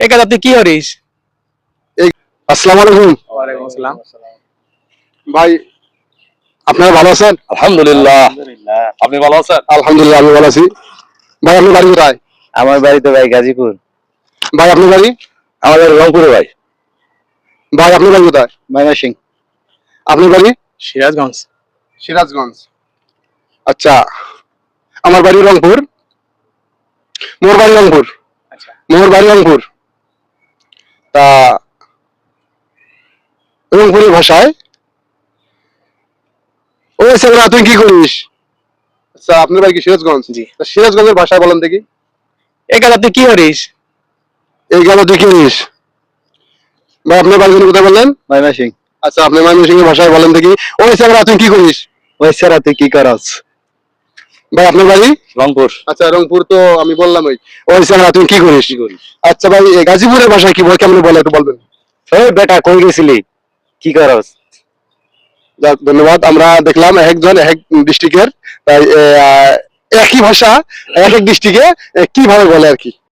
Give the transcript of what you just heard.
একা তুই কি করিস? আসসালামু আলাইকুম ওয়ালাইকুম আসসালাম। ভাই, আপনারা ভালো আছেন? আলহামদুলিল্লাহ। আপনি ভালো আছেন? আলহামদুলিল্লাহ, আমি ভালো আছি। ভাই, আপনার বাড়ি কোথায়? আমার বাড়িতে ভাই গাজীপুর। ভাই, আপনার বাড়ি? আমাদের রংপুরে ভাই। ভাই, আপনার বাড়ি কোথায়? ময়মনসিংহ। আপনার বাড়ি? সিরাজগঞ্জ। সিরাজগঞ্জ। আচ্ছা, আমার বাড়ি রংপুর। মোর বাড়ি রংপুর। আচ্ছা। মোর বাড়ি রংপুর। তা রংপুরের ভাষায় ও সেগুলা তুই কি করিস? আচ্ছা, আপনার বাড়ি কি সিরাজগঞ্জ? জি। তা সিরাজগঞ্জের ভাষায় বলেন দেখি। একা তুই কি করিস? এই গেল তুই কি করিস? ভাই, আপনার বাড়ি কোথায় বললেন? ময়মনসিংহ। আচ্ছা, আপনি ময়মনসিংহের ভাষায় বলেন দেখি। ওই সেগুলা তুই কি করিস? ওই স্যার তুই কি করস? ভাই, আপনার বাড়ি? রংপুর। আচ্ছা, রংপুর তো আমি বললাম। ওই সেগুলা তুই কি করিস? আচ্ছা ভাই, এই গাজীপুরের ভাষায় কি কেমন বলে একটু বলবেন? ওই বেটা কই গেছিলি? কি করস? যাক, ধন্যবাদ। আমরা দেখলাম একজন এক ডিস্ট্রিক্টের, তাই একই ভাষা এক এক ডিস্ট্রিক্টে কিভাবে বলে আর কি।